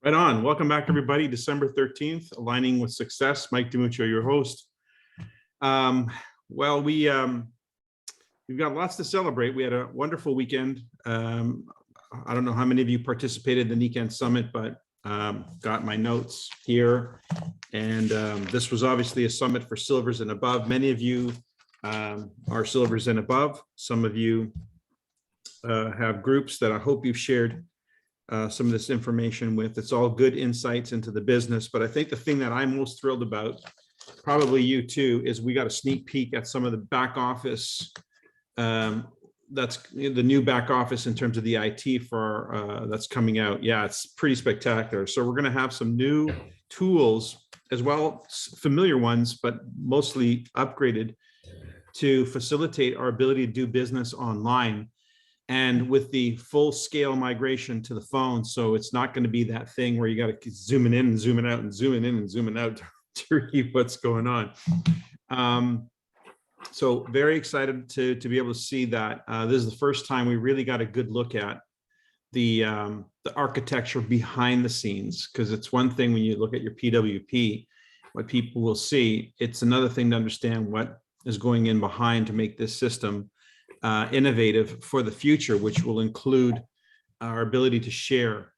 Right on. Welcome back, everybody. December 13th, Aligning with Success. Mike DiMuccio, your host. Well, we've got lots to celebrate. We had a wonderful weekend. I don't know how many of you participated in the Weekend Summit, but got my notes here. And this was obviously a summit for silvers and above. Many of you are silvers and above. Some of you have groups that I hope you've shared some of this information with. It's all good insights into the business, but I think the thing that I'm most thrilled about, probably you too, is we got a sneak peek at some of the back office. That's the new back office in terms of the IT for that's coming out. Yeah, it's pretty spectacular. So we're going to have some new tools as well, familiar ones, but mostly upgraded to facilitate our ability to do business online. And with the full scale migration to the phone, so it's not going to be that thing where you got to keep zooming in and zooming out and zooming in and zooming out to read what's going on. So very excited to be able to see that. This is the first time we really got a good look at the architecture behind the scenes, because it's one thing when you look at your PWP, what people will see. It's another thing to understand what is going in behind to make this system innovative for the future, which will include our ability to share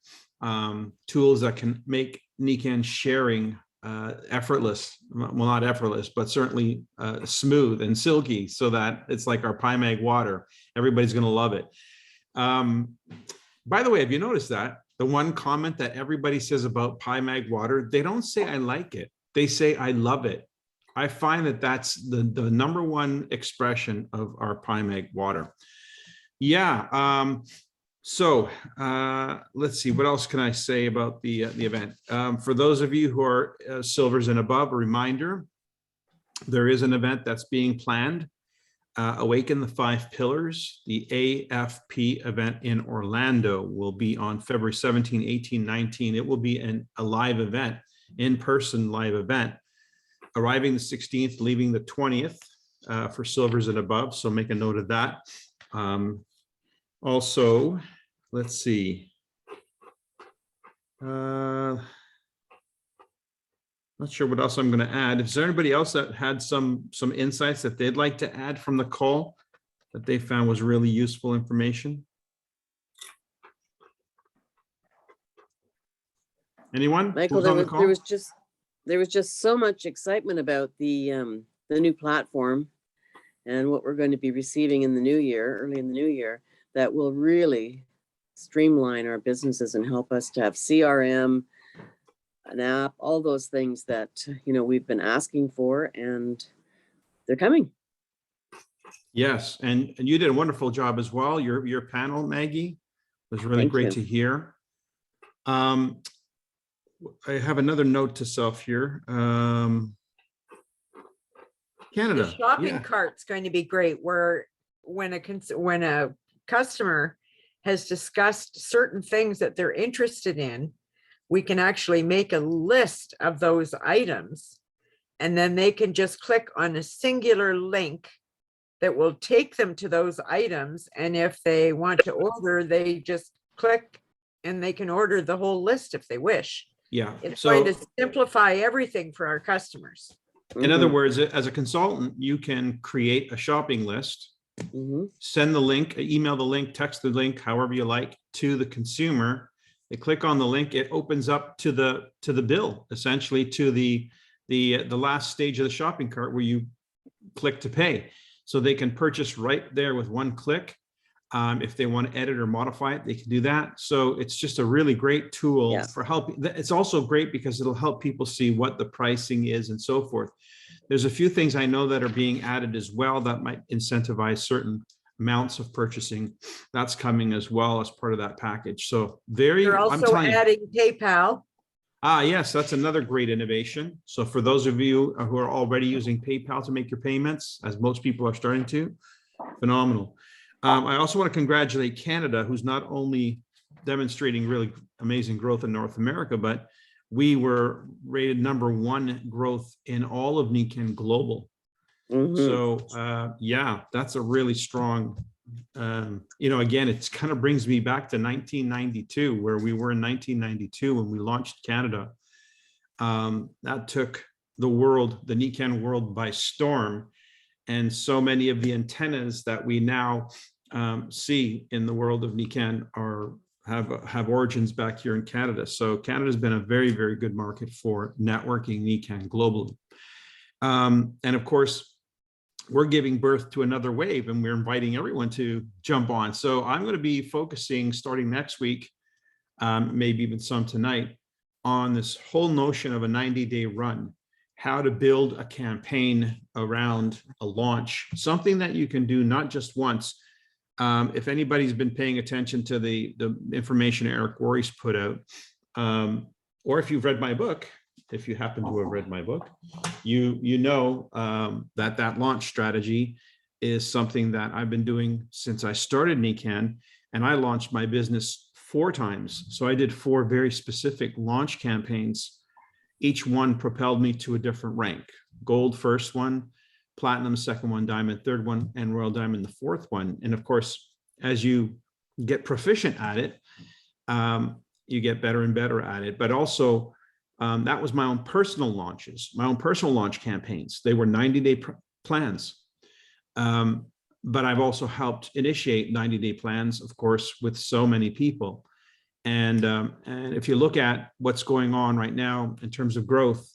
tools that can make Nikan sharing effortless. Well, not effortless, but certainly smooth and silky, so that it's like our PyMag water. Everybody's going to love it. By the way, have you noticed that the one comment that everybody says about PyMag water, they don't say I like it. They say I love it. I find that that's the number one expression of our PyMag water. Yeah. So let's see, what else can I say about the event? For those of you who are silvers and above, a reminder, there is an event that's being planned, Awaken the Five Pillars. The AFP event in Orlando will be on February 17, 18, 19. It will be a live event, in-person live event. Arriving the 16th, leaving the 20th for silvers and above. So make a note of that. Also, let's see. Not sure what else I'm going to add. Is there anybody else that had some insights that they'd like to add from the call that they found was really useful information? Anyone? Michael, there was just so much excitement about the new platform and what we're going to be receiving in the new year, early in the new year, that will really streamline our businesses and help us to have CRM, an app, all those things that we've been asking for, and they're coming. Yes, and you did a wonderful job as well. Your panel, Maggie, was really great to hear. I have another note to self here. Canada. The shopping cart's going to be great, where when a customer has discussed certain things that they're interested in, we can actually make a list of those items, and then they can just click on a singular link that will take them to those items. And if they want to order, they just click and they can order the whole list if they wish. Yeah, it's going to simplify everything for our customers. In other words, as a consultant, you can create a shopping list, send the link, email the link, text the link, however you like, to the consumer. They click on the link, it opens up to the bill, essentially to the last stage of the shopping cart where you click to pay. So they can purchase right there with one click. If they want to edit or modify it, they can do that. So it's just a really great tool for help. It's also great because it'll help people see what the pricing is and so forth. There's a few things I know that are being added as well that might incentivize certain amounts of purchasing. That's coming as well as part of that package. So They're also adding PayPal. Yes, that's another great innovation. So for those of you who are already using PayPal to make your payments, as most people are starting to, phenomenal. I also want to congratulate Canada, who's not only demonstrating really amazing growth in North America, but we were rated #1 growth in all of Nikan Global. So yeah, that's a really strong you know, again, it's kind of brings me back to 1992, where we were in 1992 when we launched Canada. That took the world, the NICAN world, by storm. And so many of the antennas that we now see in the world of NICAN have origins back here in Canada. So Canada's been a very, very good market for networking NICAN globally. And of course, we're giving birth to another wave, and we're inviting everyone to jump on. So I'm going to be focusing starting next week, maybe even some tonight, on this whole notion of a 90-day run, how to build a campaign around a launch, something that you can do not just once. If anybody's been paying attention to the information Eric Worre's put out, or if you've read my book, if you happen to have read my book, you know that launch strategy is something that I've been doing since I started NICAN, and I launched my business 4 times. So I did 4 very specific launch campaigns. Each one propelled me to a different rank: gold first one, platinum second one, diamond third one, and royal diamond the 4th one. And of course, as you get proficient at it, you get better and better at it. But also, that was my own personal launches, my own personal launch campaigns. They were 90-day plans. But I've also helped initiate 90-day plans, of course, with so many people. And if you look at what's going on right now in terms of growth,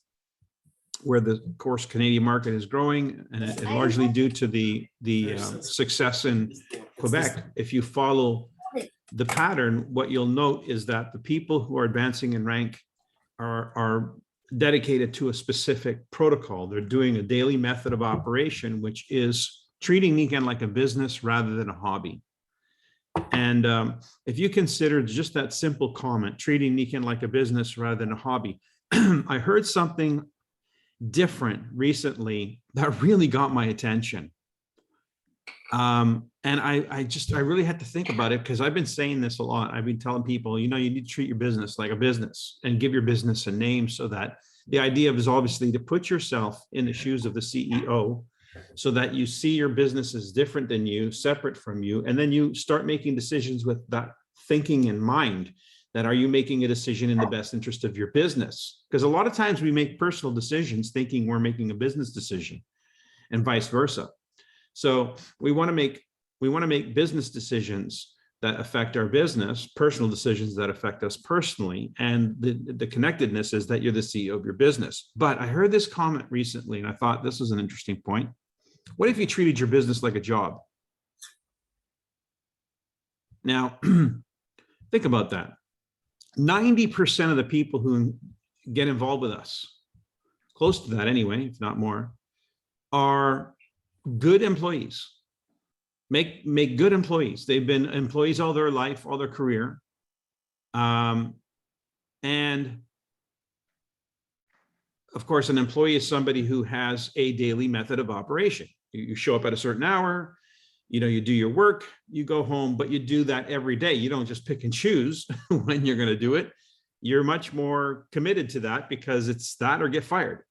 where the, of course, Canadian market is growing, and largely due to the success in Quebec, if you follow the pattern, what you'll note is that the people who are advancing in rank are dedicated to a specific protocol. They're doing a daily method of operation, which is treating NICAN like a business rather than a hobby. And if you consider just that simple comment, treating NICAN like a business rather than a hobby, I heard something different recently that really got my attention. And I really had to think about it, because I've been saying this a lot. I've been telling people, you know, you need to treat your business like a business and give your business a name, so that the idea is obviously to put yourself in the shoes of the CEO, so that you see your business as different than you, separate from you, and then you start making decisions with that thinking in mind. That are you making a decision in the best interest of your business? Because a lot of times we make personal decisions thinking we're making a business decision, and vice versa. So we want to make business decisions that affect our business, personal decisions that affect us personally. And the connectedness is that you're the CEO of your business. But I heard this comment recently, and I thought this was an interesting point. What if you treated your business like a job? Now, think about that. 90% of the people who get involved with us, close to that anyway, if not more, are good employees. Make good employees. They've been employees all their life, all their career. And of course, an employee is somebody who has a daily method of operation. You show up at a certain hour, you know, you do your work, you go home, but you do that every day. You don't just pick and choose when you're going to do it. You're much more committed to that, because it's that or get fired.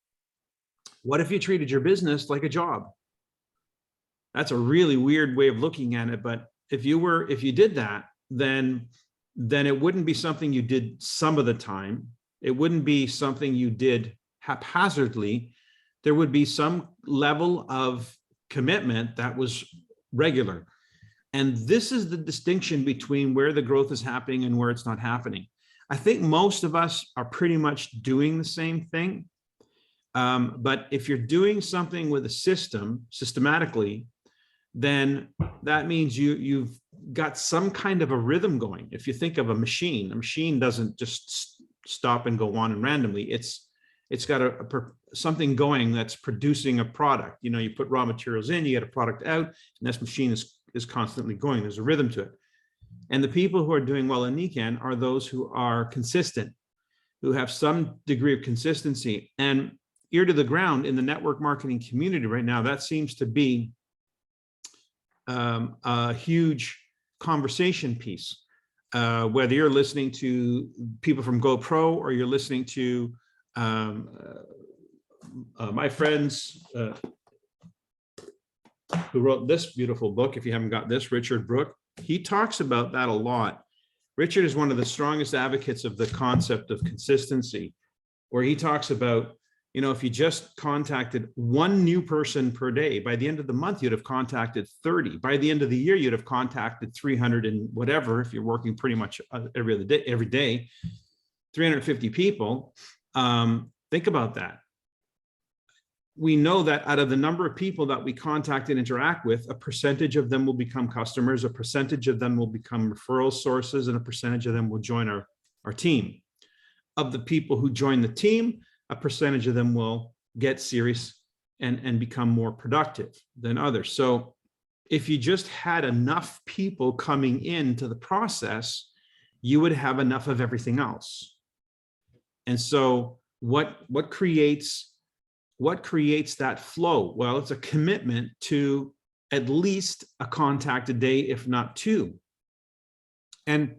What if you treated your business like a job? That's a really weird way of looking at it. But if you did that, then it wouldn't be something you did some of the time. It wouldn't be something you did haphazardly. There would be some level of commitment that was regular. And this is the distinction between where the growth is happening and where it's not happening. I think most of us are pretty much doing the same thing. But if you're doing something with a system systematically, then that means you've got some kind of a rhythm going. If you think of a machine doesn't just stop and go on and randomly. It's got something going that's producing a product. You know, you put raw materials in, you get a product out, and this machine is constantly going. There's a rhythm to it. And the people who are doing well in NICAN are those who are consistent, who have some degree of consistency. And ear to the ground in the network marketing community right now, that seems to be a huge conversation piece. Whether you're listening to people from GoPro, or you're listening to my friends, who wrote this beautiful book, if you haven't got this, Richard Brooke, he talks about that a lot. Richard is one of the strongest advocates of the concept of consistency, where he talks about, you know, if you just contacted one new person per day, by the end of the month, you'd have contacted 30. By the end of the year, you'd have contacted 300 and whatever, if you're working pretty much every day, 350 people. Think about that. We know that out of the number of people that we contact and interact with, a percentage of them will become customers, a percentage of them will become referral sources, and a percentage of them will join our team. Of the people who join the team, a percentage of them will get serious and become more productive than others. So if you just had enough people coming into the process, you would have enough of everything else. And so what creates that flow? Well, it's a commitment to at least a contact a day, if not two. And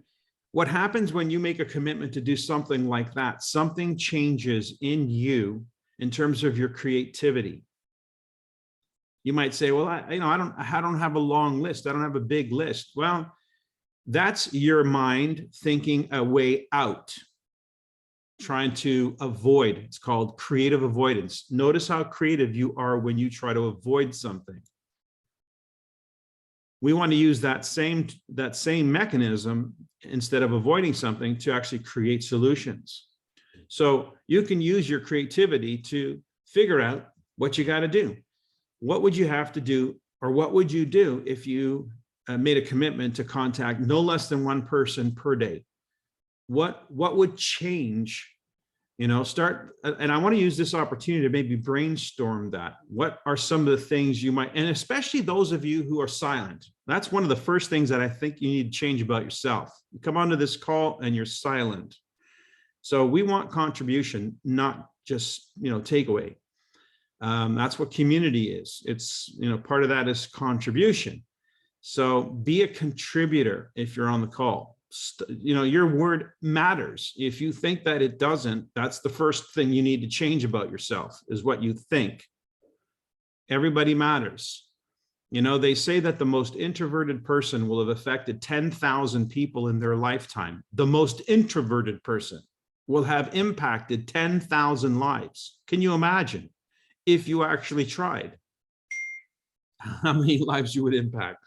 what happens when you make a commitment to do something like that? Something changes in you in terms of your creativity. You might say, well, I don't have a long list. I don't have a big list. Well, that's your mind thinking a way out, trying to avoid. It's called creative avoidance. Notice how creative you are when you try to avoid something. We want to use that same mechanism, instead of avoiding something, to actually create solutions. So you can use your creativity to figure out what you got to do. What would you have to do, or what would you do if you made a commitment to contact no less than one person per day? What would change? You know, start, and I want to use this opportunity to maybe brainstorm that. What are some of the things you might, and especially those of you who are silent, that's one of the first things that I think you need to change about yourself. You come onto this call and you're silent. So we want contribution, not just, takeaway. That's what community is. It's, part of that is contribution. So be a contributor if you're on the call. Your word matters. If you think that it doesn't, that's the first thing you need to change about yourself, is what you think. Everybody matters. They say that the most introverted person will have affected 10,000 people in their lifetime. The most introverted person will have impacted 10,000 lives. Can you imagine if you actually tried how many lives you would impact?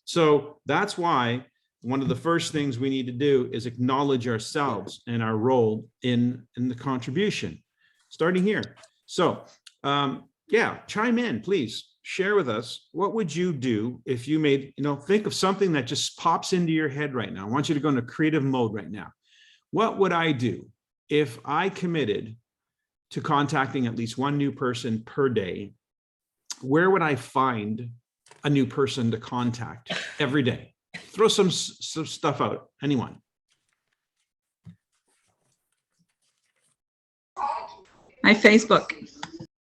So that's why one of the first things we need to do is acknowledge ourselves and our role in the contribution, starting here. So chime in, please. Share with us, what would you do if you made, think of something that just pops into your head right now. I want you to go into creative mode right now. What would I do if I committed to contacting at least one new person per day? Where would I find a new person to contact every day? Throw some stuff out. Anyone? My Facebook.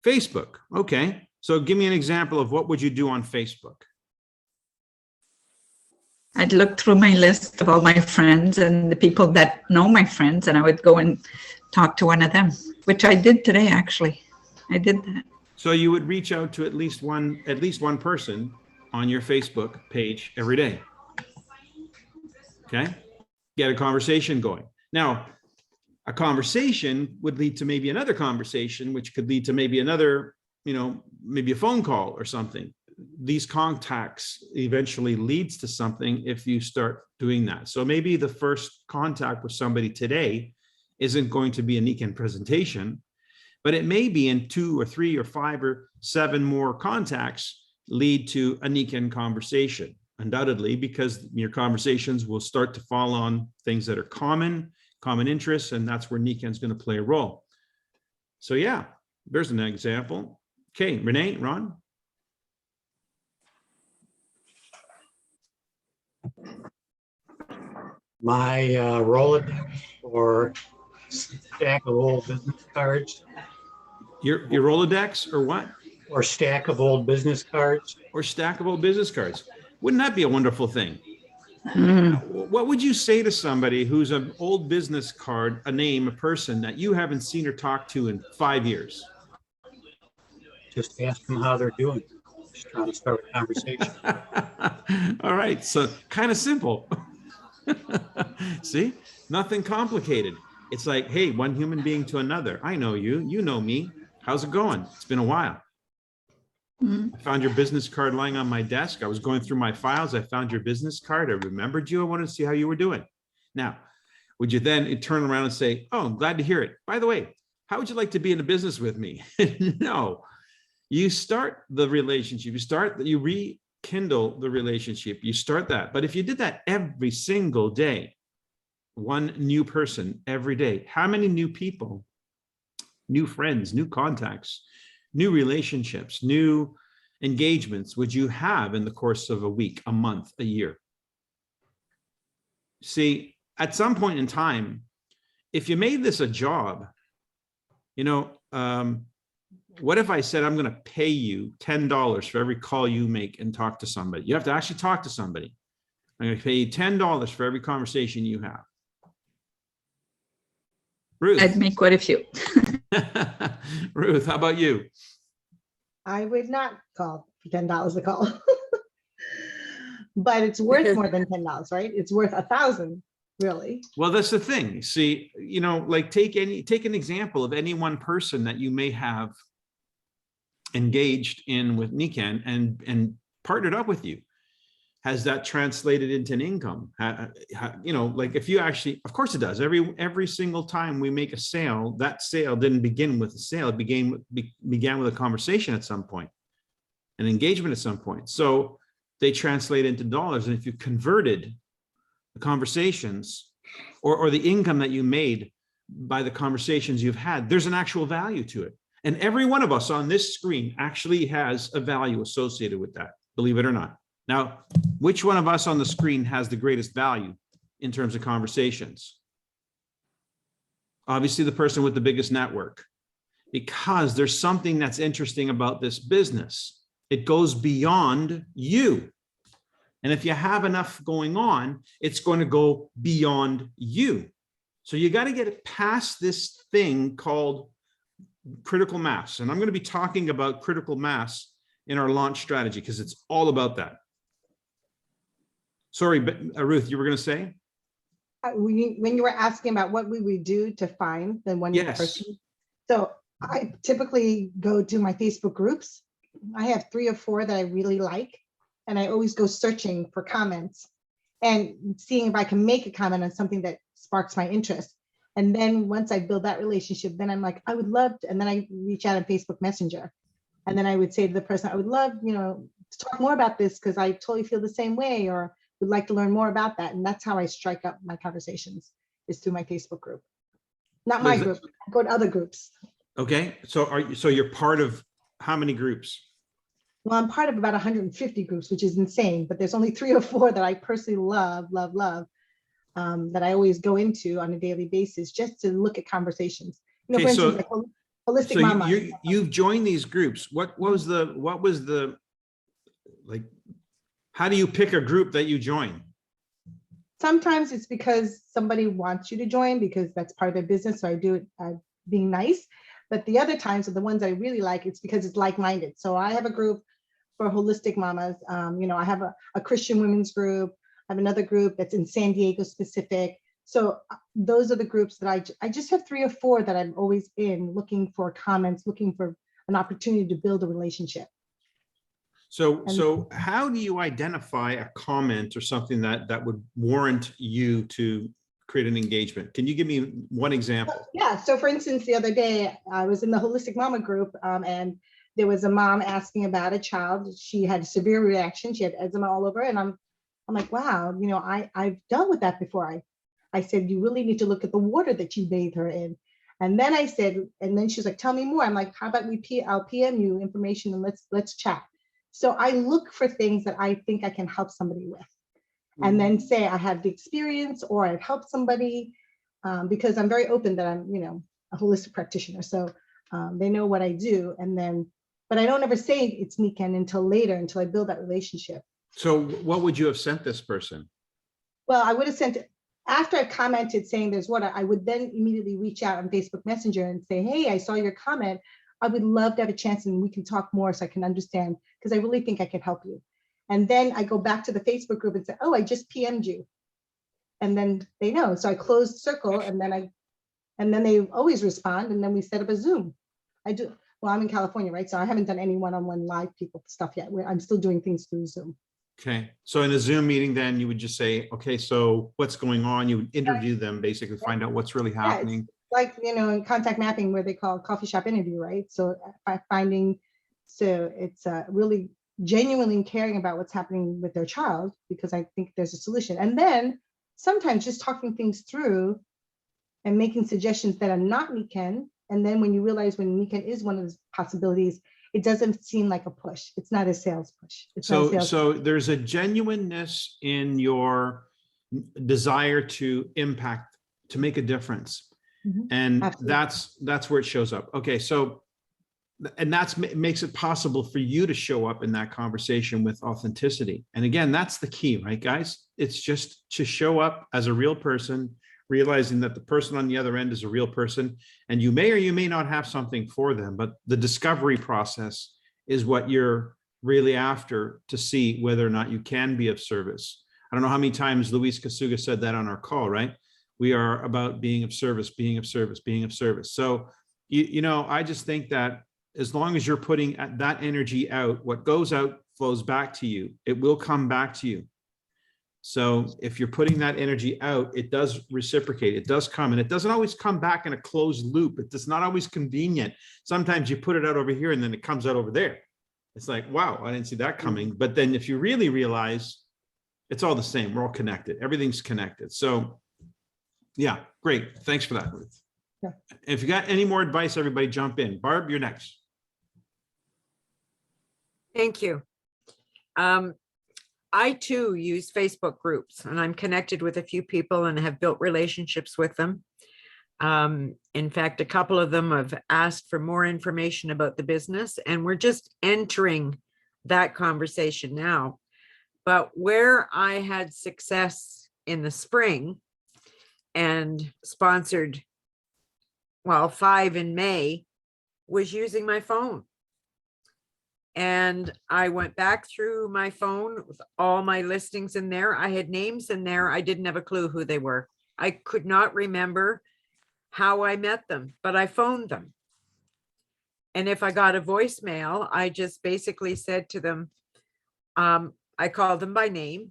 Facebook. Okay. So give me an example of what would you do on Facebook? I'd look through my list of all my friends and the people that know my friends, and I would go and talk to one of them, which I did today, actually. I did that. So you would reach out to at least one person on your Facebook page every day. Okay. Get a conversation going. Now, a conversation would lead to maybe another conversation, which could lead to maybe another, maybe a phone call or something. These contacts eventually leads to something if you start doing that. So maybe the first contact with somebody today isn't going to be a Nikan presentation, but it may be in 2 or 3 or 5 or 7 more contacts lead to a Nikan conversation, undoubtedly, because your conversations will start to fall on things that are common interests, and that's where Nikan's going to play a role. So yeah, there's an example. Okay, Renee, Ron? My Rolodex or stack of old business cards. Your Rolodex or what? Or stack of old business cards. Or stack of old business cards. Wouldn't that be a wonderful thing? What would you say to somebody who's an old business card, a name, a person that you haven't seen or talked to in 5 years? Just ask them how they're doing. Just trying to start a conversation. All right, so kind of simple. See, nothing complicated. It's like, hey, one human being to another. I know you, you know me. How's it going? It's been a while. Mm. I found your business card lying on my desk. I was going through my files. I found your business card. I remembered you. I wanted to see how you were doing. Now, would you then turn around and say, oh, I'm glad to hear it. By the way, how would you like to be in a business with me? No, you start the relationship. You rekindle the relationship. You start that. But if you did that every single day, one new person every day, how many new people, new friends, new contacts, new relationships, new engagements would you have in the course of a week, a month, a year? See, at some point in time, if you made this a job, what if I said, I'm going to pay you $10 for every call you make and talk to somebody? You have to actually talk to somebody. I'm going to pay you $10 for every conversation you have. Ruth. I'd make quite a few. Ruth, how about you? I would not call for $10 a call. But it's worth more than $10, right? It's worth 1,000, really. Well, that's the thing. See, like take an example of any one person that you may have engaged in with Nikan and partnered up with you. Has that translated into an income? Like if you actually, of course it does. Every single time we make a sale, that sale didn't begin with a sale. It began with a conversation at some point, an engagement at some point. So they translate into dollars. And if you converted the conversations or the income that you made by the conversations you've had, there's an actual value to it. And every one of us on this screen actually has a value associated with that, believe it or not. Now, which one of us on the screen has the greatest value in terms of conversations? Obviously, the person with the biggest network, because there's something that's interesting about this business. It goes beyond you. And if you have enough going on, it's going to go beyond you. So you got to get past this thing called critical mass. And I'm going to be talking about critical mass in our launch strategy because it's all about that. Sorry, but Ruth, you were going to say? When you were asking about what we would do to find the one Yes. person. So I typically go to my Facebook groups. I have 3 or 4 that I really like. And I always go searching for comments and seeing if I can make a comment on something that sparks my interest. And then once I build that relationship, then I'm like, I would love to, and then I reach out on Facebook Messenger. And then I would say to the person, I would love, to talk more about this because I totally feel the same way, or would like to learn more about that. And that's how I strike up my conversations, is through my Facebook group. Not my group, I go to other groups. Okay, so you're part of how many groups? Well, I'm part of about 150 groups, which is insane, but there's only 3 or 4 that I personally love, that I always go into on a daily basis just to look at conversations. Okay, for instance, like Holistic so Mama. you've joined these groups. What was the like, how do you pick a group that you join? Sometimes it's because somebody wants you to join because that's part of their business. So I do it being nice. But the other times are the ones I really like, it's because it's like-minded. So I have a group for Holistic Mamas. I have a Christian women's group. I have another group that's in San Diego specific. So those are the groups that I just have 3 or 4 that I'm always in, looking for comments, looking for an opportunity to build a relationship. So how do you identify a comment or something that would warrant you to create an engagement? Can you give me one example? Yeah. So for instance, the other day I was in the Holistic Mama group and there was a mom asking about a child. She had a severe reaction. She had eczema all over. And I'm like, wow, I've dealt with that before. I said, you really need to look at the water that you bathe her in. And then I said, and then she was like, tell me more. I'm like, how about I'll PM you information and let's chat. So I look for things that I think I can help somebody with. And then say I have the experience or I've helped somebody because I'm very open that I'm, a holistic practitioner. So they know what I do. But I don't ever say it's Nikan until later, until I build that relationship. So what would you have sent this person? Well, I would have sent it after I commented saying there's water. I would then immediately reach out on Facebook Messenger and say, hey, I saw your comment. I would love to have a chance and we can talk more so I can understand, because I really think I could help you. And then I go back to the Facebook group and say, oh, I just PM'd you. And then they know. So I close circle, and then they always respond, and then we set up a Zoom. I do, well, I'm in California, right? So I haven't done any one-on-one live people stuff yet. I'm still doing things through Zoom. Okay, so in a Zoom meeting, then you would just say, okay, so what's going on? You would interview them, basically find out what's really Yeah, happening. it's like, in contact mapping where they call coffee shop interview, right? So by finding, so it's really genuinely caring about what's happening with their child, because I think there's a solution. And then sometimes just talking things through and making suggestions that are not Nikken. And then when you realize when Nikken is one of the possibilities, it doesn't seem like a push. It's not a sales push. It's not a sales So there's a genuineness in your desire to impact, to make a difference. Mhm. And Absolutely. that's where it shows up. Okay, so, and that's makes it possible for you to show up in that conversation with authenticity. And again, that's the key, right, guys? It's just to show up as a real person, realizing that the person on the other end is a real person, and you may or you may not have something for them, but the discovery process is what you're really after, to see whether or not you can be of service. I don't know how many times Luis Kasuga said that on our call, right? We are about being of service, being of service, being of service. So, I just think that as long as you're putting that energy out, what goes out flows back to you. It will come back to you. So if you're putting that energy out, it does reciprocate, it does come, and it doesn't always come back in a closed loop. It's not always convenient. Sometimes you put it out over here and then it comes out over there. It's like, wow, I didn't see that coming. But then if you really realize it's all the same, we're all connected, everything's connected. So yeah, great. Thanks for that, Ruth. Yeah. If you got any more advice, everybody jump in. Barb, you're next. Thank you. I too use Facebook groups, and I'm connected with a few people and have built relationships with them. In fact, a couple of them have asked for more information about the business, and we're just entering that conversation now. But where I had success in the spring and sponsored, well, 5 in May, was using my phone. And I went back through my phone with all my listings in there. I had names in there. I didn't have a clue who they were. I could not remember how I met them, but I phoned them. And if I got a voicemail, I just basically said to them, I called them by name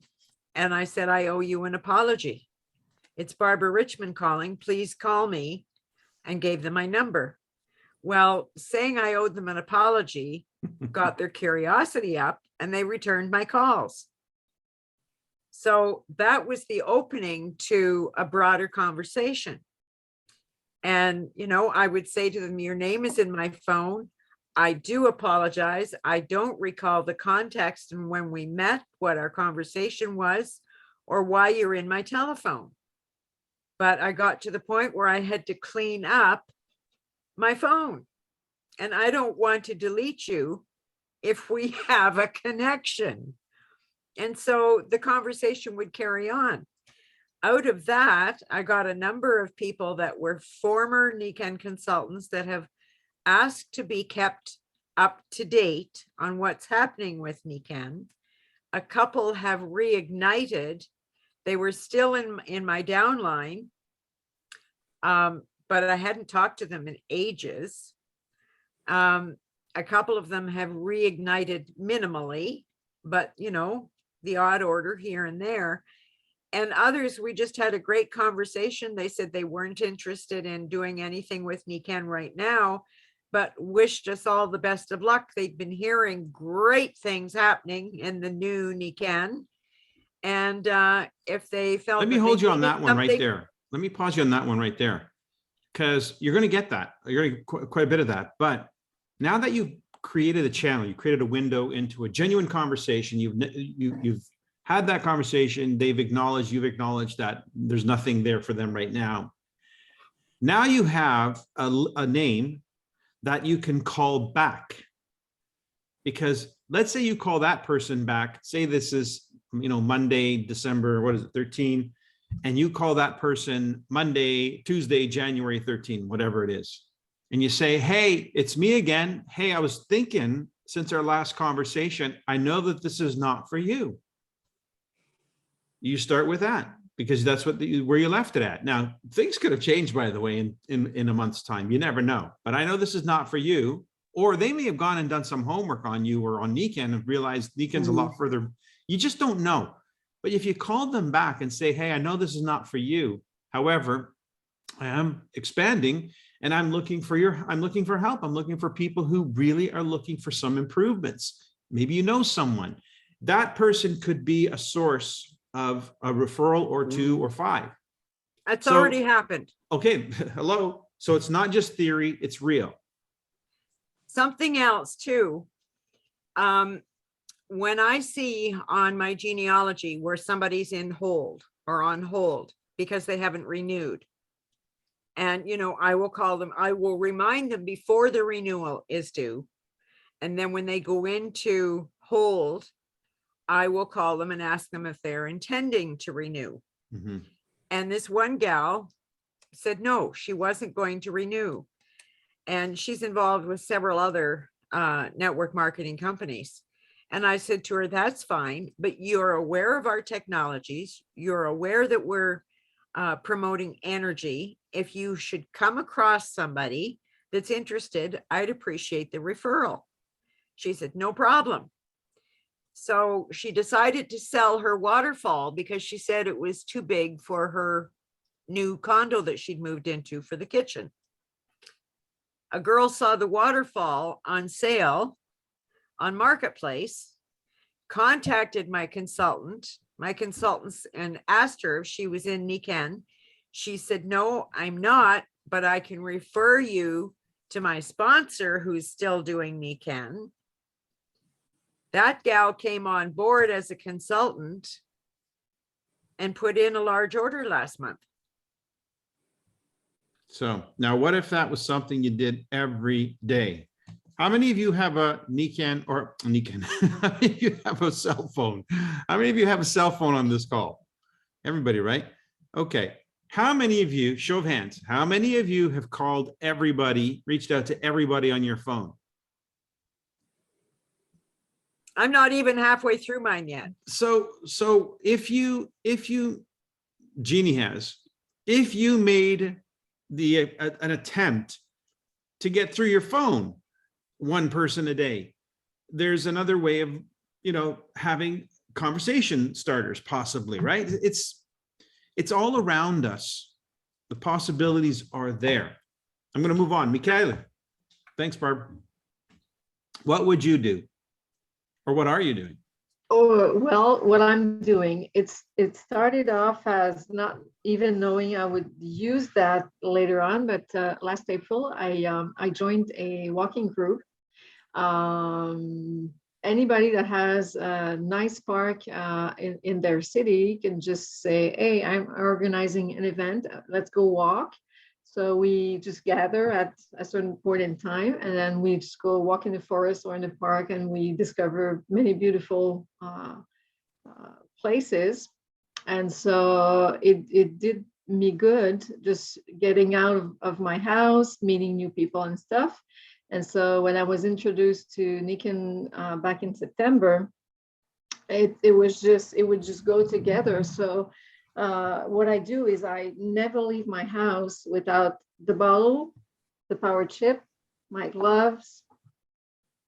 and I said, I owe you an apology. It's Barbara Richmond calling. Please call me, and gave them my number. Well, saying I owed them an apology got their curiosity up, and they returned my calls. So that was the opening to a broader conversation. And, I would say to them, your name is in my phone. I do apologize. I don't recall the context and when we met, what our conversation was, or why you're in my telephone. But I got to the point where I had to clean up my phone. And I don't want to delete you if we have a connection. And so the conversation would carry on. Out of that, I got a number of people that were former Nikken consultants that have asked to be kept up to date on what's happening with Nikken. A couple have reignited. They were still in my downline, but I hadn't talked to them in ages. A couple of them have reignited minimally, but the odd order here and there. And others, we just had a great conversation. They said they weren't interested in doing anything with Nikken right now, but wished us all the best of luck. They've been hearing great things happening in the new Nikken. And if they felt, Let me hold you on that one right there. Let me pause you on that one right there, because you're going to get that. You're going to get quite a bit of that. But now that you've created a channel, you created a window into a genuine conversation, you've had that conversation, they've acknowledged, you've acknowledged that there's nothing there for them right now. Now you have a name that you can call back. Because let's say you call that person back, say this is, Monday, December, 13, and you call that person Monday, Tuesday, January 13, whatever it is. and you say, hey, it's me again. Hey, I was thinking since our last conversation, I know that this is not for you. You start with that because that's what where you left it at. Now, things could have changed, by the way, in a month's time. You never know. But I know this is not for you. Or they may have gone and done some homework on you or on Nikan and realized Nikan's a lot further. You just don't know. But if you called them back and say, hey, I know this is not for you. However, I am expanding and I'm looking for help. I'm looking for people who really are looking for some improvements. Maybe you know someone. That person could be a source of a referral or 2 or 5. That's already happened. Okay, hello. So it's not just theory, it's real. Something else too. When I see on my genealogy where somebody's in hold or on hold because they haven't renewed, and I will call them, I will remind them before the renewal is due. And then when they go into hold, I will call them and ask them if they're intending to renew. Mhm. And this one gal said, no, she wasn't going to renew. And she's involved with several other network marketing companies. And I said to her, that's fine, but you're aware of our technologies. You're aware that we're promoting energy. If you should come across somebody that's interested, I'd appreciate the referral. She said, no problem. So she decided to sell her waterfall because she said it was too big for her new condo that she'd moved into for the kitchen. A girl saw the waterfall on sale on Marketplace, contacted my consultants and asked her if she was in Nikan. She said, no, I'm not, but I can refer you to my sponsor who's still doing Nikan. That gal came on board as a consultant and put in a large order last month. So now what if that was something you did every day? How many of you have a Nikan or Nikan? How many of you have a cell phone? How many of you have a cell phone on this call? Everybody, right? Okay. How many of you, show of hands, how many of you have called everybody, reached out to everybody on your phone? I'm not even halfway through mine yet. So if you, Jeannie has, if you made an attempt to get through your phone, one person a day, there's another way of, having conversation starters possibly, right? It's all around us. The possibilities are there. I'm going to move on. Michaela. Thanks, Barb. What would you do? Or what are you doing? Oh, well, what I'm doing, it started off as not even knowing I would use that later on, but last April, I joined a walking group. Anybody that has a nice park in their city can just say, hey, I'm organizing an event, let's go walk. So we just gather at a certain point in time, and then we just go walk in the forest or in the park, and we discover many beautiful places. And so it did me good, just getting out of my house, meeting new people and stuff. And so when I was introduced to Nikan back in September, it would just go together. So what I do is I never leave my house without the bottle, the power chip, my gloves,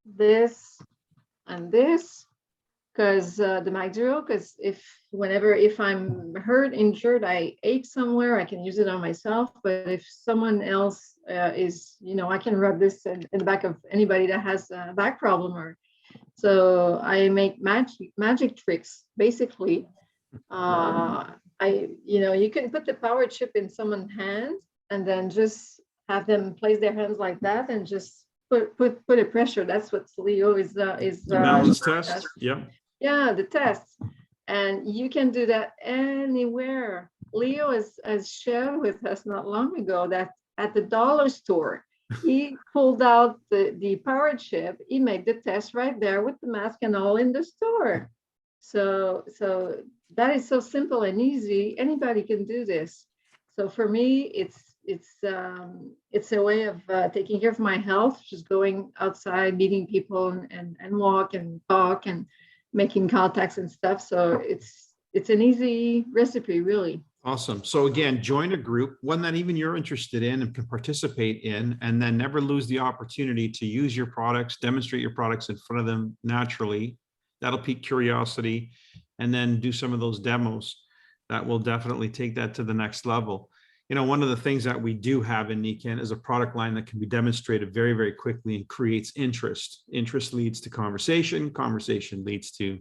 this and this, because the Mag Zero, because if I'm hurt, injured, I ache somewhere, I can use it on myself. But if someone else is, I can rub this in the back of anybody that has a back problem. So I make magic tricks, basically. You can put the power chip in someone's hand and then just have them place their hands like that and just put a pressure. That's what Leo is. The balance test. Yeah. Yeah, the tests. And you can do that anywhere. Leo has shared with us not long ago that at the dollar store, he pulled out the power chip. He made the test right there with the mask and all in the store. So that is so simple and easy. Anybody can do this. So for me, it's it's a way of taking care of my health, just going outside, meeting people and walk and talk and making contacts and stuff. So it's an easy recipe, really. Awesome. So again, join a group, one that even you're interested in and can participate in, and then never lose the opportunity to use your products, demonstrate your products in front of them naturally. That'll pique curiosity, and then do some of those demos. That will definitely take that to the next level. You know, one of the things that we do have in Nikken is a product line that can be demonstrated very, very quickly and creates interest. Interest leads to conversation, conversation leads to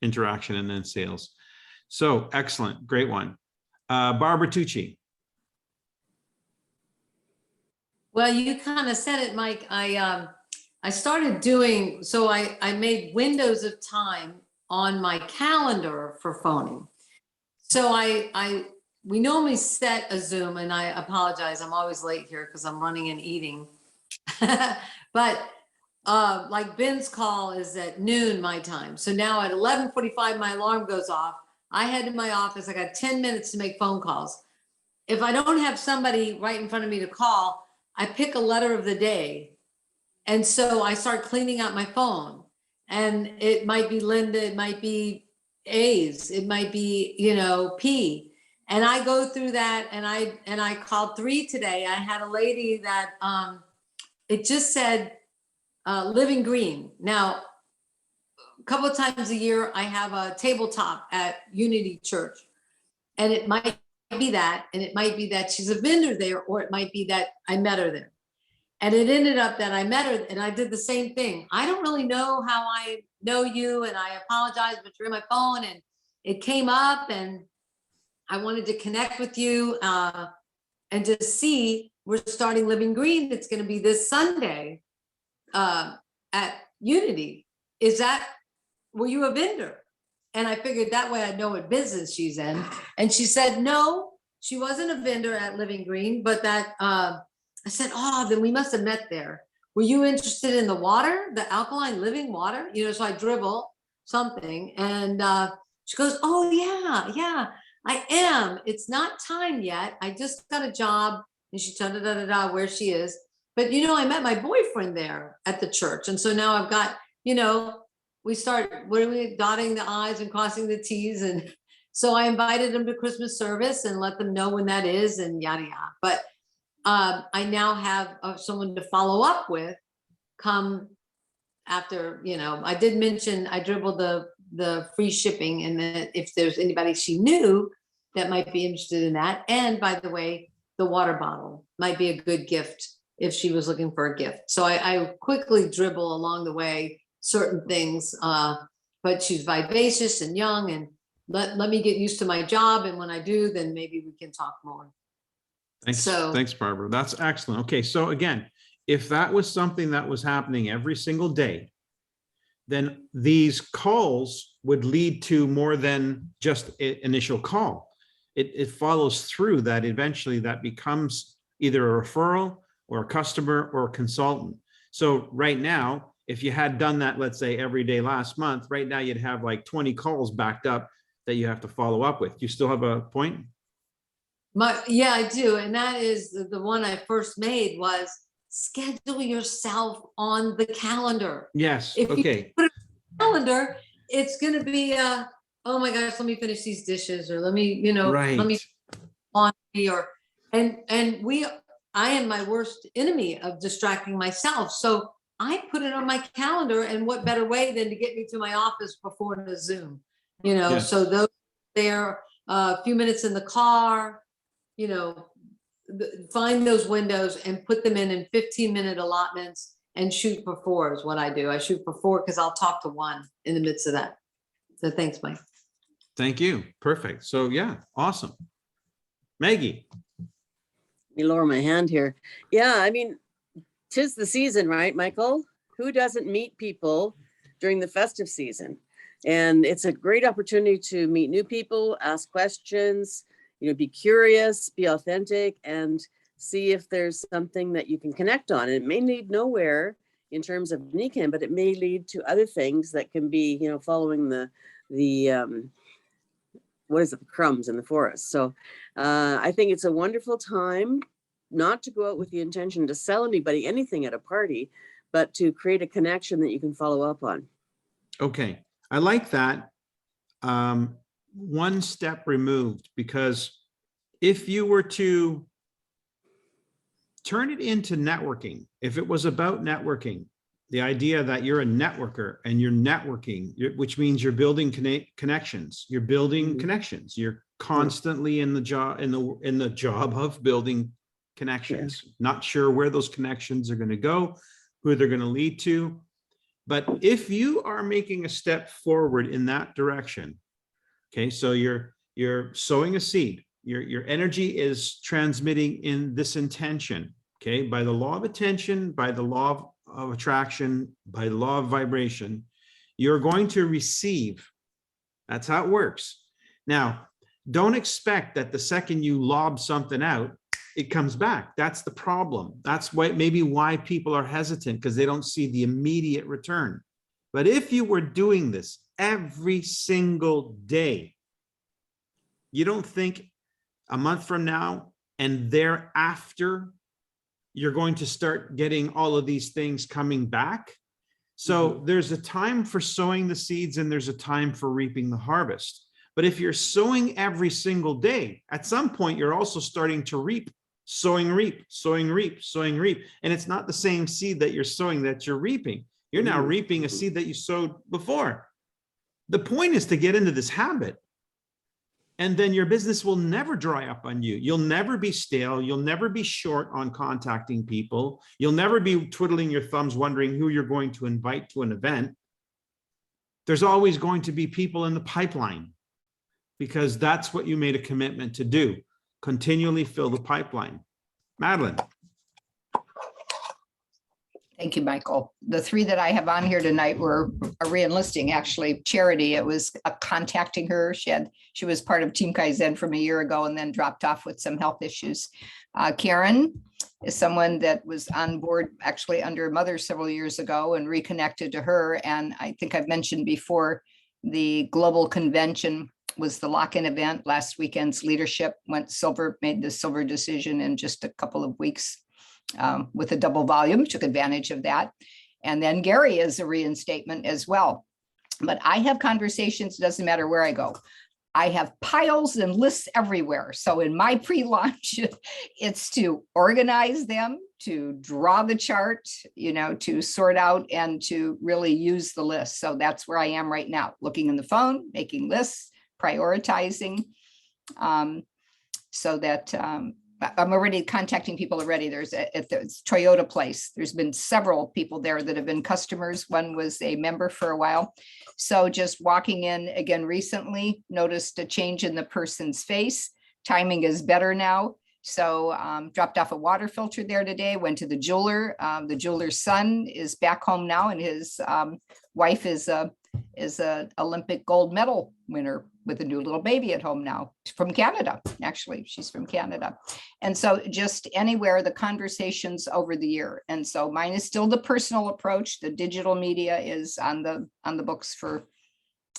interaction, and then sales. So excellent, great one. Barbara Tucci. Well, you kind of said it, Mike. I started doing, so I made windows of time on my calendar for phoning. So we normally set a Zoom, and I apologize, I'm always late here because I'm running and eating. But like Ben's call is at noon my time. So now at 11:45, my alarm goes off. I head to my office. I got 10 minutes to make phone calls. If I don't have somebody right in front of me to call, I pick a letter of the day. And so I start cleaning out my phone. And it might be Linda, it might be A's, it might be, you know, P. And I go through that, and I called 3 today. I had a lady that it just said Living Green. Now, a couple of times a year, I have a tabletop at Unity Church, and it might be that, and it might be that she's a vendor there, or it might be that I met her there. And it ended up that I met her, and I did the same thing. I don't really know how I know you, and I apologize, but you're in my phone, and it came up, and I wanted to connect with you and just see, we're starting Living Green. It's going to be this Sunday at Unity. Were you a vendor? And I figured that way I'd know what business she's in. And she said, no, she wasn't a vendor at Living Green, but that, I said, oh, then we must have met there. Were you interested in the water, the alkaline living water? You know, so I dribble something, and she goes, oh yeah, I am. It's not time yet. I just got a job, and she where she is. But, you know, I met my boyfriend there at the church. And so now I've got, you know, we start dotting the I's and crossing the T's. And so I invited them to Christmas service and let them know when that is, and yada, yada. But I now have someone to follow up with come after, you know, I did mention, I dribbled the free shipping, and then if there's anybody she knew that might be interested in that. And by the way, the water bottle might be a good gift if she was looking for a gift. So I quickly dribble along the way certain things, but she's vivacious and young, and let me get used to my job. And when I do, then maybe we can talk more. Thanks, Barbara. That's excellent. Okay, so again, if that was something that was happening every single day, then these calls would lead to more than just an initial call. It follows through that eventually that becomes either a referral or a customer or a consultant. So right now, if you had done that, let's say every day last month, right now you'd have like 20 calls backed up that you have to follow up with. Do you still have a point? Yeah, I do. And that is the one I first made was schedule yourself on the calendar. Yes. If okay. you put it on the calendar, it's going to be, oh my gosh, let me finish these dishes, or let me, you know, Right. let me on me, or, I am my worst enemy of distracting myself. So I put it on my calendar, and what better way than to get me to my office before the Zoom, you know, Yes. so those there, a few minutes in the car, you know, find those windows and put them in 15-minute allotments and shoot for 4 is what I do. I shoot for 4 because I'll talk to 1 in the midst of that. So thanks, Mike. Thank you. Perfect. So yeah, awesome. Maggie. Let me lower my hand here. Yeah, I mean, 'tis the season, right, Michael? Who doesn't meet people during the festive season? And it's a great opportunity to meet new people, ask questions, you know, be curious, be authentic, and see if there's something that you can connect on. And it may lead nowhere in terms of Nikken, but it may lead to other things that can be, you know, following the what is it, the crumbs in the forest. So I think it's a wonderful time not to go out with the intention to sell anybody anything at a party, but to create a connection that you can follow up on. Okay, I like that. One step removed, because if you were to turn it into networking, if it was about networking, the idea that you're a networker and you're networking, which means you're building connections, you're building connections, you're constantly in the job of building connections, not sure where those connections are going to go, who they're going to lead to. But if you are making a step forward in that direction, okay, so you're sowing a seed, your energy is transmitting in this intention, okay, by the law of attention, by the law of attraction, by the law of vibration, you're going to receive. That's how it works. Now, don't expect that the second you lob something out, it comes back. That's the problem. That's maybe why people are hesitant, because they don't see the immediate return. But if you were doing this every single day, you don't think a month from now and thereafter, you're going to start getting all of these things coming back. So there's a time for sowing the seeds and there's a time for reaping the harvest. But if you're sowing every single day, at some point, you're also starting to reap, sowing, reap, sowing, reap, sowing, reap. And it's not the same seed that you're sowing that you're reaping. You're now reaping a seed that you sowed before. The point is to get into this habit. And then your business will never dry up on you. You'll never be stale. You'll never be short on contacting people. You'll never be twiddling your thumbs wondering who you're going to invite to an event. There's always going to be people in the pipeline, because that's what you made a commitment to do. Continually fill the pipeline. Madeline. Thank you, Michael. The three that I have on here tonight were a re-enlisting, actually. Charity, it was contacting her. She was part of Team Kaizen from a year ago and then dropped off with some health issues. Karen is someone that was on board actually under Mother several years ago and reconnected to her. And I think I've mentioned before, the global convention was the lock-in event. Last weekend's leadership went silver, made the silver decision in just a couple of weeks. With a double volume, took advantage of that. And then Gary is a reinstatement as well. But I have conversations, doesn't matter where I go. I have piles and lists everywhere. So in my pre-launch, it's to organize them, to draw the chart, to sort out and to really use the list. So that's where I am right now, looking in the phone, making lists, prioritizing, so that I'm already contacting people already. There's Toyota Place. There's been several people there that have been customers. One was a member for a while. So just walking in again recently, noticed a change in the person's face. Timing is better now. So dropped off a water filter there today, went to the jeweler. The jeweler's son is back home now, and his wife is a Olympic gold medal winner with a new little baby at home now, from Canada. Actually, she's from Canada. And so just anywhere, the conversations over the year. And so mine is still the personal approach. The digital media is on the books for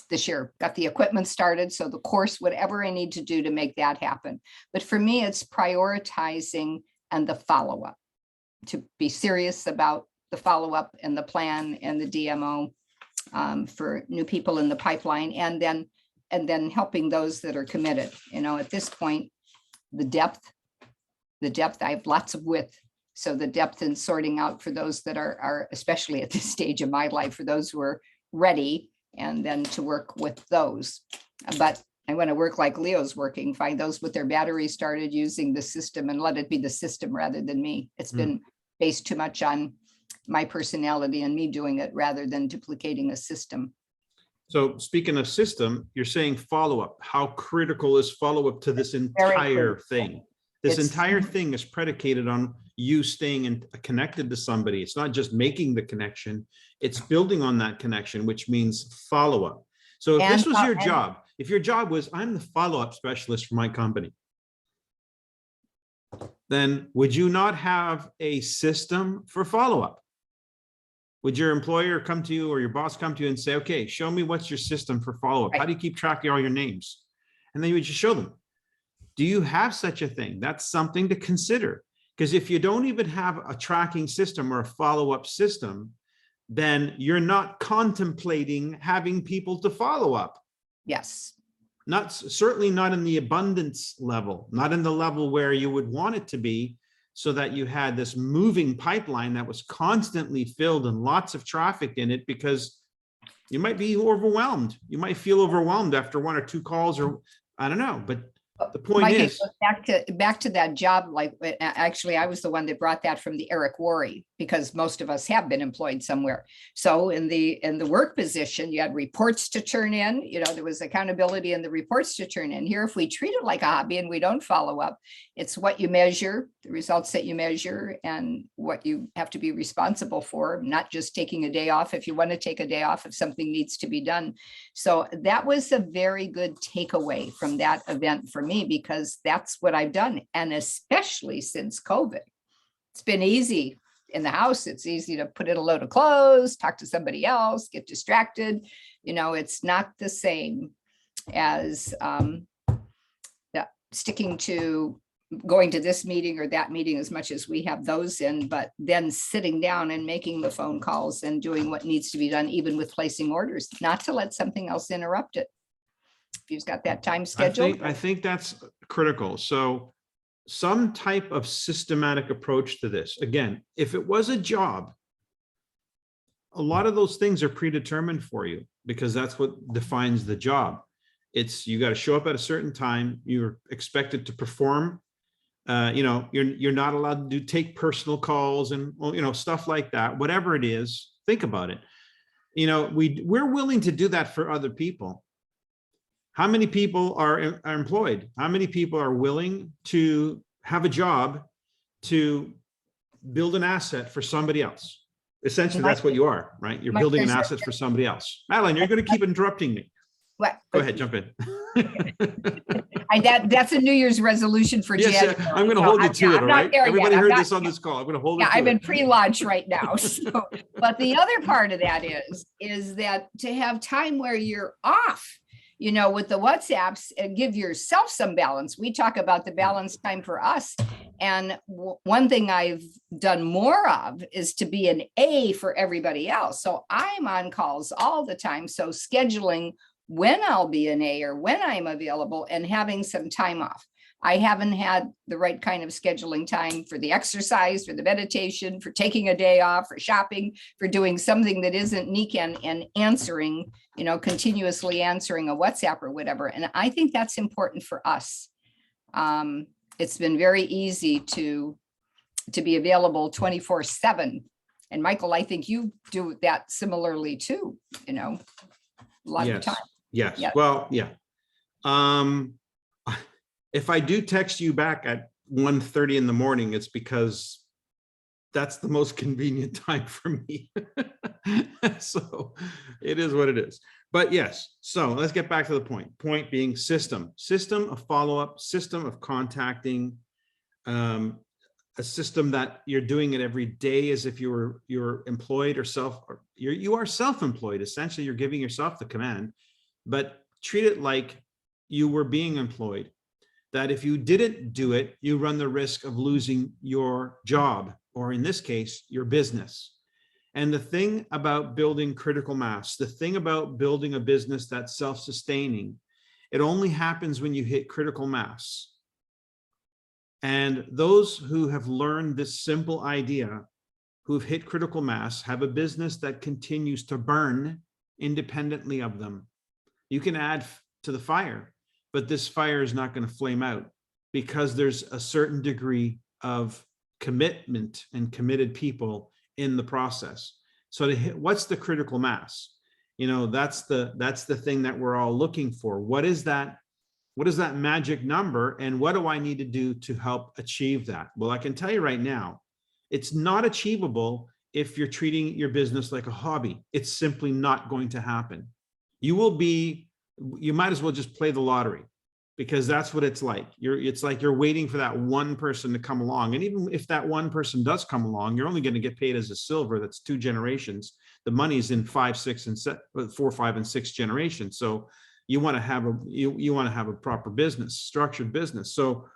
this year. Got the equipment started. So the course, whatever I need to do to make that happen. But for me, it's prioritizing and the follow-up, to be serious about the follow-up and the plan and the DMO for new people in the pipeline, and then helping those that are committed. At this point, the depth, I have lots of width. So the depth in sorting out for those that are, especially at this stage of my life, for those who are ready, and then to work with those. But I want to work like Leo's working, find those with their batteries started using the system and let it be the system rather than me. It's been based too much on my personality and me doing it rather than duplicating a system. So speaking of system, you're saying follow-up. How critical is follow-up to this entire thing? This entire thing is predicated on you staying connected to somebody. It's not just making the connection, it's building on that connection, which means follow-up. So if this was your job, if your job was, I'm the follow-up specialist for my company, then would you not have a system for follow-up? Would your employer come to you or your boss come to you and say, okay, show me what's your system for follow-up? How do you keep track of all your names? And then you would just show them, do you have such a thing? That's something to consider. Because if you don't even have a tracking system or a follow-up system, then you're not contemplating having people to follow up. Yes. Certainly not in the abundance level, not in the level where you would want it to be, so that you had this moving pipeline that was constantly filled and lots of traffic in it, because you might be overwhelmed. You might feel overwhelmed after 1 or 2 calls, or I don't know, but the point Mike, it is, goes back to that job. Like, actually, I was the one that brought that from the Eric Worre, because most of us have been employed somewhere. So in the work position, you had reports to turn in. You know, there was accountability in the reports to turn in. Here, if we treat it like a hobby and we don't follow up, it's what you measure, the results that you measure, and what you have to be responsible for. Not just taking a day off if you want to take a day off if something needs to be done. So that was a very good takeaway from that event for me, because that's what I've done. And especially since COVID, it's been easy in the house. It's easy to put in a load of clothes, talk to somebody else, get distracted. You know, it's not the same as sticking to going to this meeting or that meeting as much as we have those in, but then sitting down and making the phone calls and doing what needs to be done, even with placing orders, not to let something else interrupt it. If you've got that time scheduled. I think that's critical. So some type of systematic approach to this. Again, if it was a job, a lot of those things are predetermined for you, because that's what defines the job. It's, you got to show up at a certain time. You're expected to perform. You know, you're not allowed to take personal calls and, you know, stuff like that. Whatever it is, think about it. You know, we're willing to do that for other people. How many people are employed? How many people are willing to have a job to build an asset for somebody else? Essentially, that's what you are, right? You're building an asset for somebody else. Madeline, you're going to keep interrupting me. What? Go ahead, jump in. That's a New Year's resolution for January. I'm going to hold you to it, all right? Everybody heard this on yet. this call. I'm going to hold it to I'm in it. pre-launch right now. So, but the other part of that is that to have time where you're off, you know, with the WhatsApps, and give yourself some balance. We talk about the balance time for us. And one thing I've done more of is to be an A for everybody else. So I'm on calls all the time. So scheduling when I'll be an A or when I'm available and having some time off. I haven't had the right kind of scheduling time for the exercise, for the meditation, for taking a day off, for shopping, for doing something that isn't Nick and answering, you know, continuously answering a WhatsApp or whatever. And I think that's important for us. It's been very easy to be available 24/7. And Michael, I think you do that similarly too, you know, a lot of time. Yes. Yeah. Well, yeah. If I do text you back at 1:30 in the morning, it's because that's the most convenient time for me. So it is what it is. But yes, so let's get back to the point. Point being system of follow-up, system of contacting, a system that you're doing it every day as if you're employed or you are self-employed. Essentially, you're giving yourself the command, but treat it like you were being employed. That if you didn't do it, you run the risk of losing your job, or in this case, your business. And the thing about building critical mass, the thing about building a business that's self-sustaining, it only happens when you hit critical mass. And those who have learned this simple idea, who've hit critical mass, have a business that continues to burn independently of them. You can add to the fire, but this fire is not going to flame out, because there's a certain degree of commitment and committed people in the process. So to hit, what's the critical mass? You know, that's the thing that we're all looking for. What is that magic number, and what do I need to do to help achieve that? Well, I can tell you right now, it's not achievable if you're treating your business like a hobby. It's simply not going to happen. You might as well just play the lottery, because that's what it's like. It's like you're waiting for that one person to come along. And even if that one person does come along, you're only going to get paid as a silver. That's 2 generations. The money's in 4, 5, and 6 generations. So You want to have a proper business, structured business. So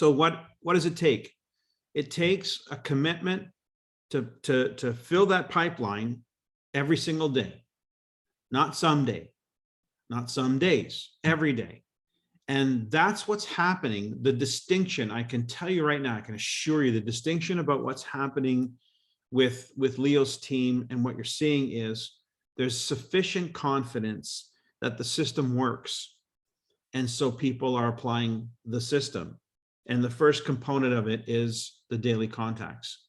what does it take? It takes a commitment to fill that pipeline every single day, not someday, not some days, every day. And that's what's happening. The distinction, I can tell you right now, I can assure you the distinction about what's happening with Leo's team and what you're seeing is there's sufficient confidence that the system works. And so people are applying the system. And the first component of it is the daily contacts.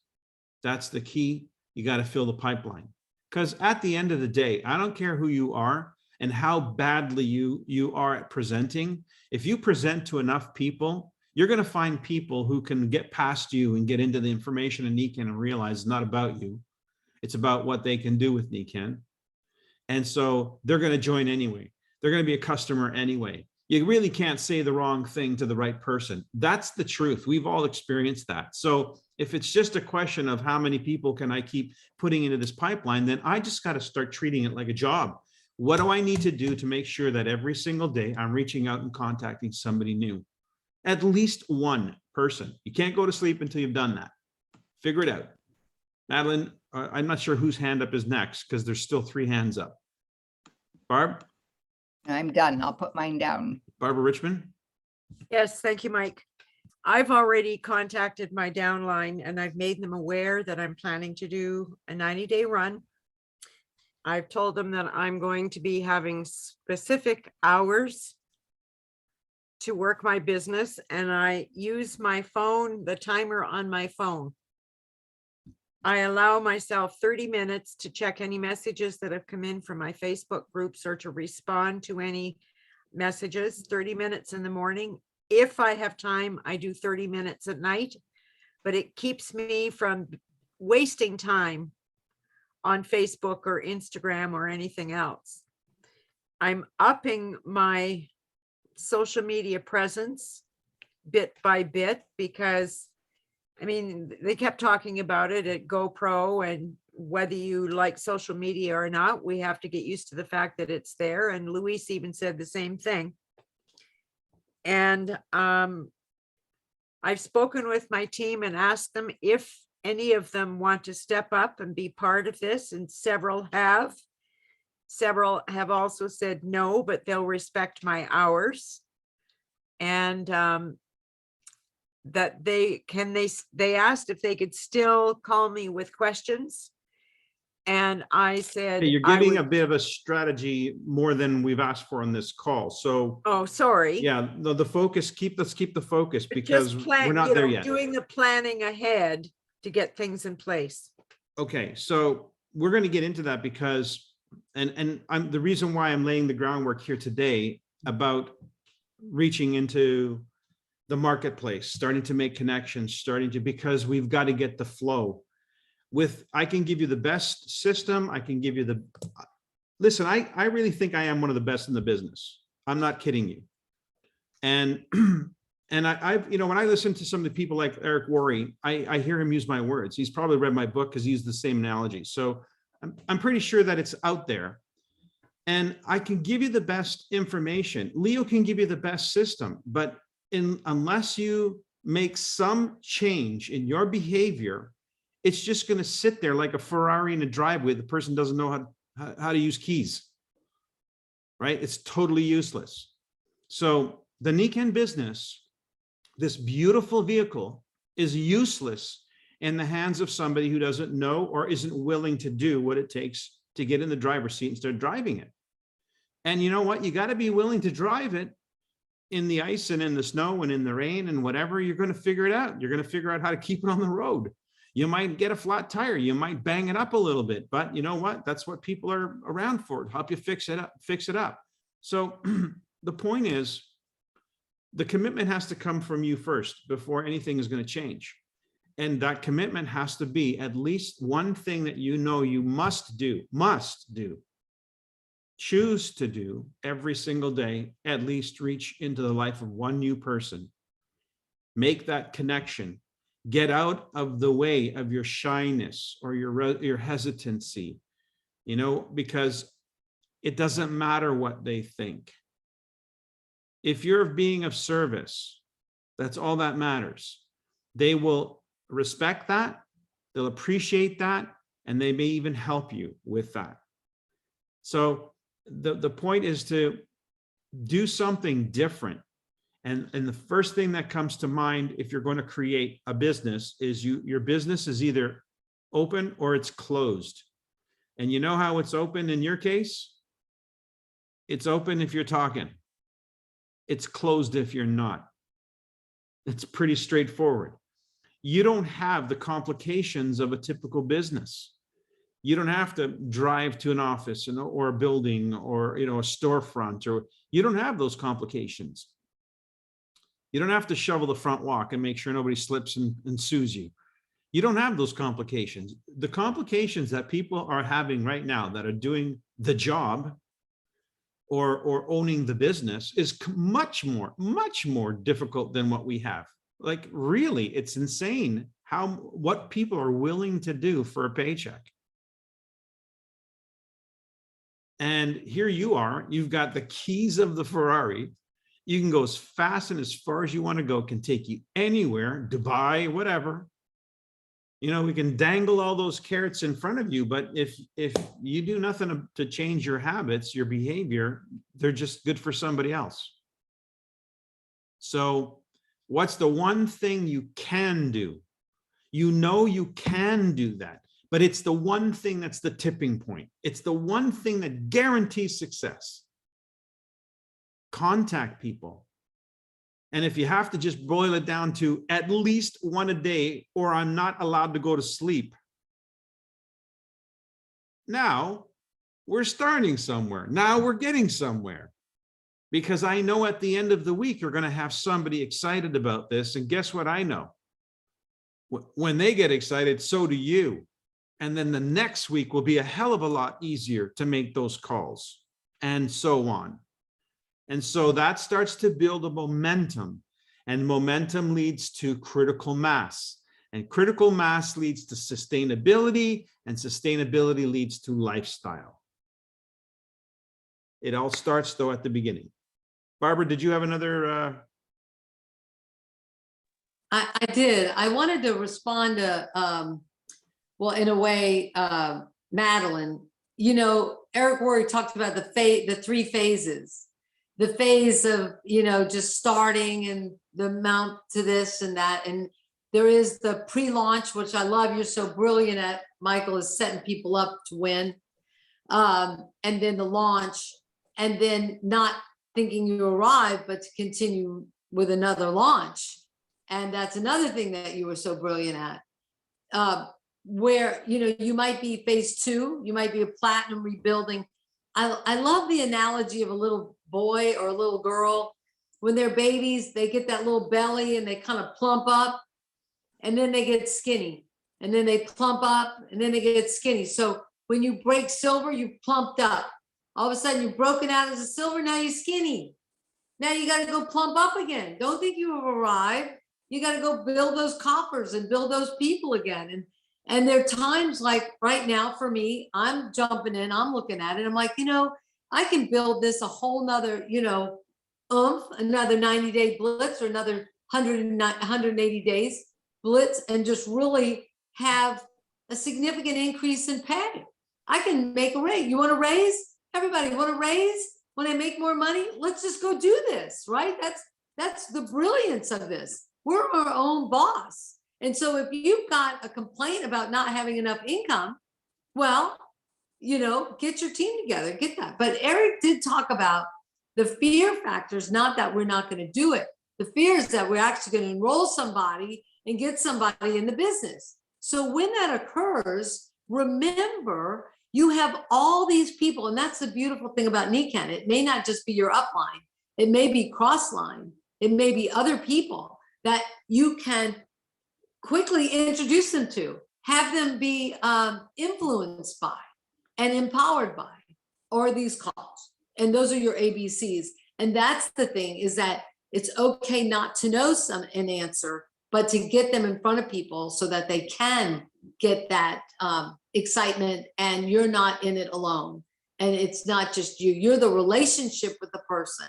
That's the key. You got to fill the pipeline. Because at the end of the day, I don't care who you are and how badly you are at presenting. If you present to enough people, you're going to find people who can get past you and get into the information in Niken and realize it's not about you. It's about what they can do with Niken. And so they're going to join anyway. They're going to be a customer anyway. You really can't say the wrong thing to the right person. That's the truth. We've all experienced that. So if it's just a question of how many people can I keep putting into this pipeline, then I just got to start treating it like a job. What do I need to do to make sure that every single day I'm reaching out and contacting somebody new? At least one person. You can't go to sleep until you've done that. Figure it out. Madeline, I'm not sure whose hand up is next because there's still 3 hands up. Barb? I'm done. I'll put mine down. Barbara Richmond? Yes, thank you, Mike. I've already contacted my downline and I've made them aware that I'm planning to do a 90-day run. I've told them that I'm going to be having specific hours to work my business, and I use my phone, the timer on my phone. I allow myself 30 minutes to check any messages that have come in from my Facebook groups or to respond to any messages, 30 minutes in the morning. If I have time, I do 30 minutes at night, but it keeps me from wasting time on Facebook or Instagram or anything else. I'm upping my social media presence bit by bit because, I mean, they kept talking about it at GoPro, and whether you like social media or not, we have to get used to the fact that it's there. And Luis even said the same thing. And I've spoken with my team and asked them if any of them want to step up and be part of this, and several have. Several have also said no, but they'll respect my hours. And that they asked if they could still call me with questions. And I said, Hey, you're giving a bit of a strategy more than we've asked for on this call. So, oh, sorry. yeah, the focus, let's keep the focus because we're not you there know, yet. doing the planning ahead to get things in place. Okay, so we're going to get into that because, and I'm the reason why I'm laying the groundwork here today about reaching into the marketplace, starting to make connections, because we've got to get the flow. I can give you the best system. I can give you listen, I really think I am one of the best in the business. I'm not kidding you. And I've, when I listen to some of the people like Eric Worre, I hear him use my words. He's probably read my book because he used the same analogy. So I'm pretty sure that it's out there. And I can give you the best information. Leo can give you the best system, but unless you make some change in your behavior, it's just going to sit there like a Ferrari in a driveway. The person doesn't know how to use keys, right? It's totally useless. So the Niken business, this beautiful vehicle, is useless in the hands of somebody who doesn't know or isn't willing to do what it takes to get in the driver's seat and start driving it. And you know what? You got to be willing to drive it in the ice and in the snow and in the rain and whatever. You're going to figure it out. You're going to figure out how to keep it on the road. You might get a flat tire. You might bang it up a little bit, but you know what? That's what people are around for, to help you fix it up. So the point is, the commitment has to come from you first before anything is going to change. And that commitment has to be at least one thing that you must do, choose to do every single day, at least reach into the life of one new person. Make that connection. Get out of the way of your shyness or your hesitancy, because It doesn't matter what they think. If you're being of service, that's all that matters. They will respect that, they'll appreciate that, and they may even help you with that. So the point is to do something different. And the first thing that comes to mind if you're going to create a business is your business is either open or it's closed. And you know how it's open in your case? It's open if you're talking. It's closed if you're not. It's pretty straightforward. You don't have the complications of a typical business. You don't have to drive to an office or a building or a storefront, or you don't have those complications. You don't have to shovel the front walk and make sure nobody slips and sues you. You don't have those complications. The complications that people are having right now that are doing the job or owning the business is much more difficult than what we have. Like, really, it's insane what people are willing to do for a paycheck. And here you are, you've got the keys of the Ferrari. You can go as fast and as far as you want to go, can take you anywhere, Dubai, whatever. We can dangle all those carrots in front of you, but if you do nothing to change your habits, your behavior, they're just good for somebody else. So what's the one thing you can do? You can do that, but it's the one thing that's the tipping point. It's the one thing that guarantees success. Contact people. And if you have to just boil it down to at least one a day, or I'm not allowed to go to sleep. Now we're starting somewhere. Now we're getting somewhere. Because I know at the end of the week, you're going to have somebody excited about this. And guess what I know? When they get excited, so do you. And then the next week will be a hell of a lot easier to make those calls, and so on. And so that starts to build a momentum, and momentum leads to critical mass, and critical mass leads to sustainability, and sustainability leads to lifestyle. It all starts though at the beginning. Barbara, did you have another? I did. I wanted to respond to, well, in a way, Madeline, Eric Worre talked about the three phases. The phase of, just starting and the amount to this and that. And there is the pre-launch, which I love. You're so brilliant at, Michael, is setting people up to win. And then the launch, and then not thinking you arrive, but to continue with another launch. And that's another thing that you were so brilliant at. Where, you might be phase 2, you might be a platinum rebuilding. I love the analogy of a little boy or a little girl. When they're babies, they get that little belly and they kind of plump up, and then they get skinny, and then they plump up, and then they get skinny. So when you break silver, you plumped up. All of a sudden you're broken out as a silver, now you're skinny. Now you got to go plump up again. Don't think you have arrived. You got to go build those coffers and build those people again. And there are times like right now for me, I'm jumping in, I'm looking at it. I'm like, I can build this a whole nother, another 90-day blitz or another 180 days blitz, and just really have a significant increase in pay. I can make a raise. You want to raise? Everybody want to raise? Want to make more money? Let's just go do this, right? That's the brilliance of this. We're our own boss. And so if you've got a complaint about not having enough income, well, get your team together, get that. But Eric did talk about the fear factors, not that we're not going to do it. The fear is that we're actually going to enroll somebody and get somebody in the business. So when that occurs, remember, you have all these people, and that's the beautiful thing about NECAN. It may not just be your upline. It may be crossline. It may be other people that you can quickly introduce them to, have them be influenced by and empowered by, or these calls. And those are your ABCs. And that's the thing, is that it's okay not to know an answer, but to get them in front of people so that they can get that excitement, and you're not in it alone. And it's not just you, you're the relationship with the person.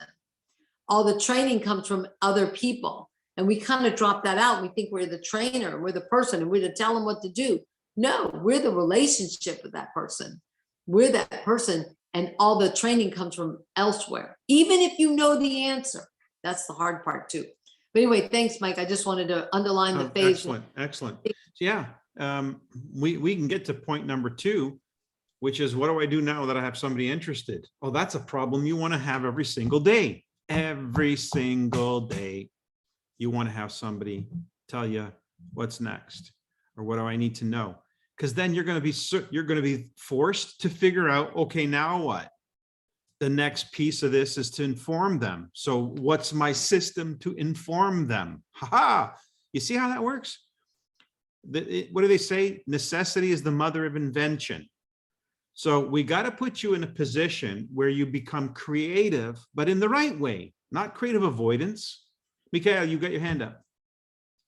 All the training comes from other people. And we kind of drop that out. We think we're the trainer, we're the person, and we're to tell them what to do. No, we're the relationship with that person. We're that person, and all the training comes from elsewhere. Even if you know the answer, that's the hard part too. But anyway, thanks, Mike. I just wanted to underline the phase. Excellent, excellent. So yeah, we can get to point number 2, which is, what do I do now that I have somebody interested? Oh, that's a problem you want to have every single day. Every single day, you want to have somebody tell you what's next, or what do I need to know? Because then you're going to be forced to figure out, okay, now what? The next piece of this is to inform them. So what's my system to inform them? Ha! You see how that works? What do they say? Necessity is the mother of invention. So we got to put you in a position where you become creative, but in the right way, not creative avoidance. Mikhail, you got your hand up.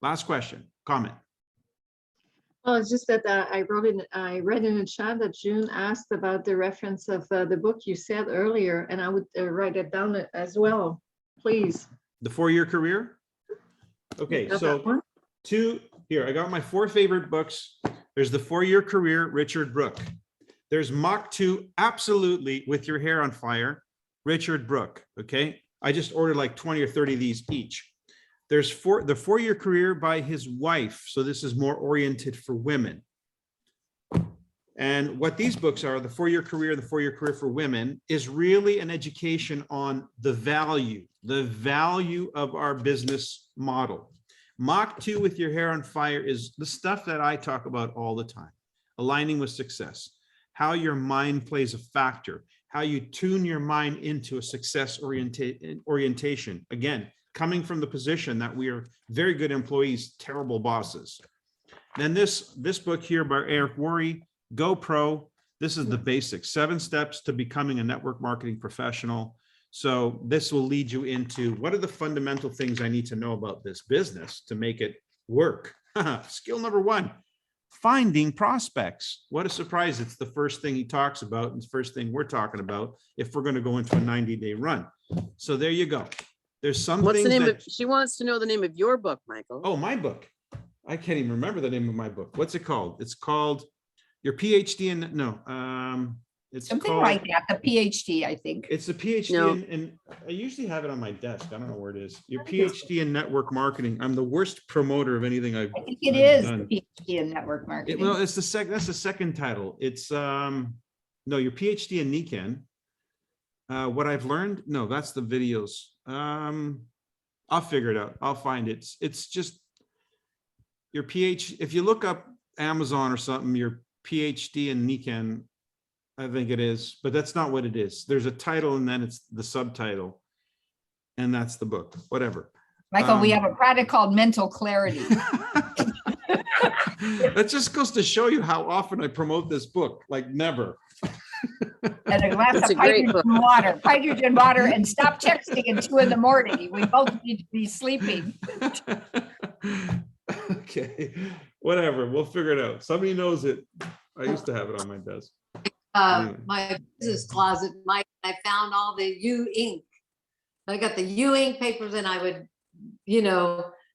Last question, comment. Well, it's just that I read in the chat that June asked about the reference of the book you said earlier, and I would write it down as well, please. The 4-year career? Okay, Got that so one? here, I got my 4 favorite books. There's The 4-Year Career, Richard Brooke. There's Mach 2, absolutely, with your hair on fire, Richard Brooke, okay? I just ordered like 20 or 30 of these each. There's the 4-Year Career by his wife. So this is more oriented for women. And what these books are, the 4-Year Career, the 4-Year Career for Women, is really an education on the value of our business model. Mach 2 with your hair on fire is the stuff that I talk about all the time. Aligning with success, how your mind plays a factor, how you tune your mind into a success orientation. Again, coming from the position that we are very good employees, terrible bosses. Then this book here by Eric Worre, Go Pro. This is the basics, 7 steps to becoming a network marketing professional. So this will lead you into, what are the fundamental things I need to know about this business to make it work? Skill number 1, finding prospects. What a surprise. It's the first thing he talks about, and the first thing we're talking about if we're going to go into a 90-day run. So there you go. There's some What's the things name that, of, she wants to know the name of your book, Michael. oh, my book. I can't even remember the name of my book. What's it called? It's called Your PhD in, no, it's Something called, like that, the PhD, I think. it's a PhD No. in, I usually have it on my desk. I don't know where it is. Your PhD in network marketing. I'm the worst promoter of anything I've I think it I've is done. the PhD in network marketing. Well, it's that's the second title. It's no, your PhD in Nikan. What I've learned, no, that's the videos. I'll figure it out. I'll find it. It's just your PhD. If you look up Amazon or something, your PhD in Nikan, I think it is, but that's not what it is. There's a title and then it's the subtitle, and that's the book, whatever. Michael, we have a product called Mental Clarity. That just goes to show you how often I promote this book, like never. And a glass That's of a great hydrogen water, and stop texting at 2 a.m. We both need to be sleeping. Okay, whatever, we'll figure it out. Somebody knows it. I used to have it on my desk. My business closet, Mike, I found all the U ink. I got the U ink papers, and I would,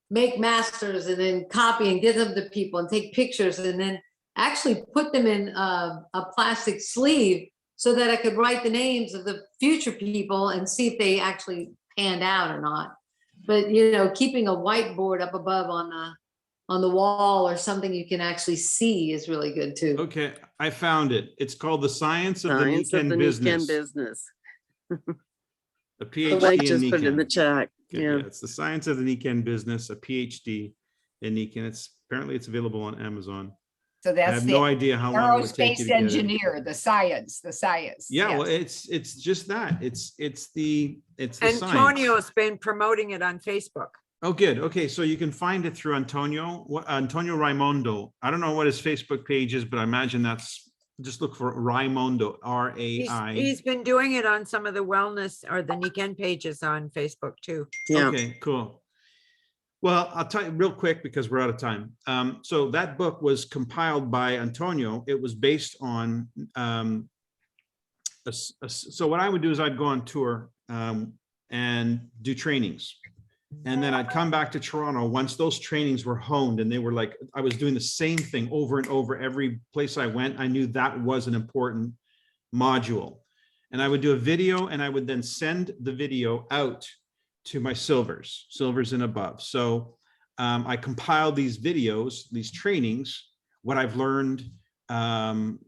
make masters and then copy and give them to people and take pictures and then actually put them in a plastic sleeve so that I could write the names of the future people and see if they actually panned out or not. But, keeping a whiteboard up above on the wall or something you can actually see is really good too. Okay, I found it. It's called The Science of the Science of Nikan the Business. Nikan business. A Mike PhD in just put it in the Nikan. chat. Okay, Yeah. it's The Science of the Nikan Business, a PhD in Nikan. Apparently it's available on Amazon. So I that's have the no idea how long it would take you aerospace to get it. engineer, the science. Yeah, well, yes. it's just that. It's the science. Antonio's been promoting it on Facebook. Oh, good. Okay, so you can find it through Antonio Raimondo. I don't know what his Facebook page is, but I imagine that's, just look for Raimondo, R-A-I. He's been doing it on some of the wellness or the Nikan pages on Facebook too. Yeah. Okay, cool. Well, I'll tell you real quick because we're out of time. So that book was compiled by Antonio. It was based on so what I would do is I'd go on tour and do trainings. And then I'd come back to Toronto once those trainings were honed, and they were like, I was doing the same thing over and over. Every place I went, I knew that was an important module. And I would do a video, and I would then send the video out to my silvers and above. So I compiled these videos, these trainings, what I've learned. The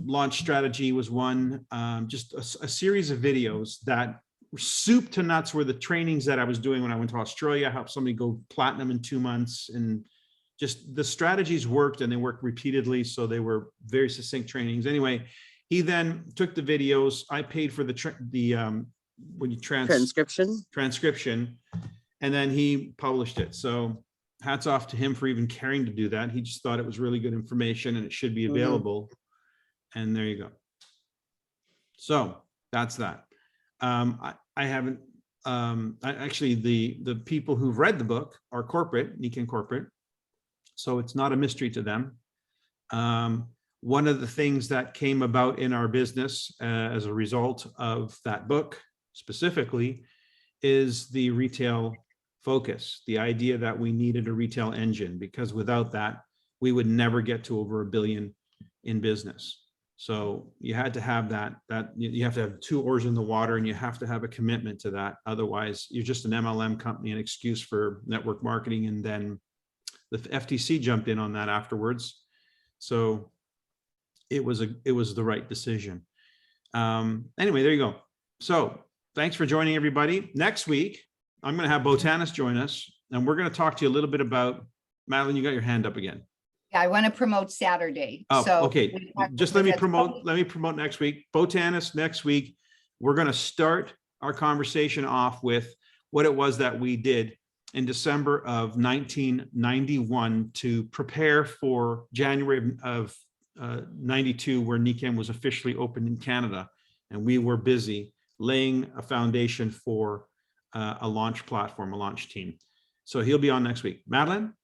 launch strategy was one, just a series of videos that soup to nuts were the trainings that I was doing when I went to Australia. I helped somebody go platinum in 2 months, and just the strategies worked, and they worked repeatedly. So they were very succinct trainings. Anyway, he then took the videos. I paid for transcription, and then he published it. So hats off to him for even caring to do that. He just thought it was really good information and it should be available. And there you go. So that's that. I haven't, actually the people who've read the book are corporate, Nikken corporate. So it's not a mystery to them. One of the things that came about in our business as a result of that book specifically is the retail focus, the idea that we needed a retail engine, because without that, we would never get to over $1 billion in business. So you had to have that you have to have 2 oars in the water, and you have to have a commitment to that. Otherwise, you're just an MLM company, an excuse for network marketing. And then the FTC jumped in on that afterwards. So it was the right decision. Anyway, there you go. So thanks for joining, everybody. Next week, I'm going to have Botanis join us, and we're going to talk to you a little bit about, Madeline, you got your hand up again. Yeah, I want to promote Saturday. Oh, So okay. Just let me promote next week. Botanis next week. We're going to start our conversation off with what it was that we did in December of 1991 to prepare for January of 92, where Nikken was officially opened in Canada. And we were busy laying a foundation for a launch platform, a launch team. So he'll be on next week. Madeline?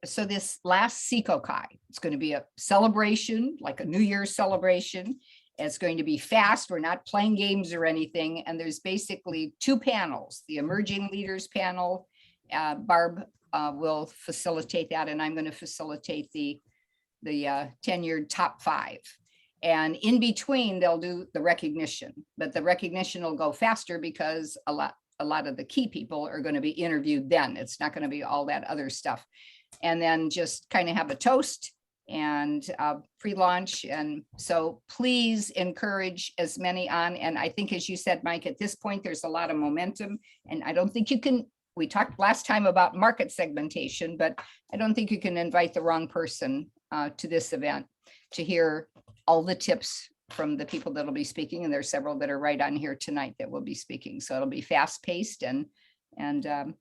So this last Sikokai, it's going to be a celebration, like a New Year's celebration. It's going to be fast. We're not playing games or anything. And there's basically 2 panels, the emerging leaders panel. Barb will facilitate that, and I'm going to facilitate the tenured top 5. And in between, they'll do the recognition, but the recognition will go faster because a lot of the key people are going to be interviewed then. It's not going to be all that other stuff. And then just kind of have a toast and pre-launch. And so please encourage as many on. And I think, as you said, Mike, at this point, there's a lot of momentum. And I don't think you can, we talked last time about market segmentation, but I don't think you can invite the wrong person to this event to hear all the tips from the people that'll be speaking. And there's several that are right on here tonight that will be speaking. So it'll be fast paced, and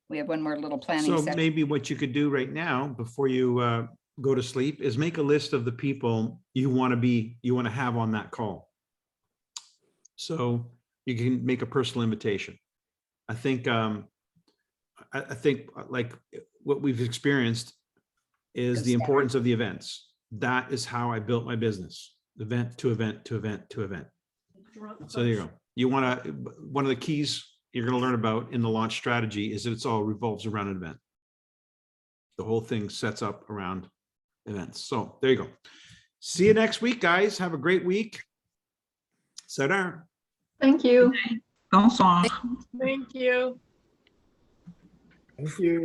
we have one more little planning So session. maybe what you could do right now before you go to sleep is make a list of the people you want to have on that call. So you can make a personal invitation. I think like what we've experienced is the importance of the events. That is how I built my business, event to event to event to event. So there you go. You want to, one of the keys you're going to learn about in the launch strategy is that it's all revolves around an event. The whole thing sets up around events. So there you go. See you next week, guys. Have a great week. Sarah. Thank you. Bonsoir. Thank you. Thank you.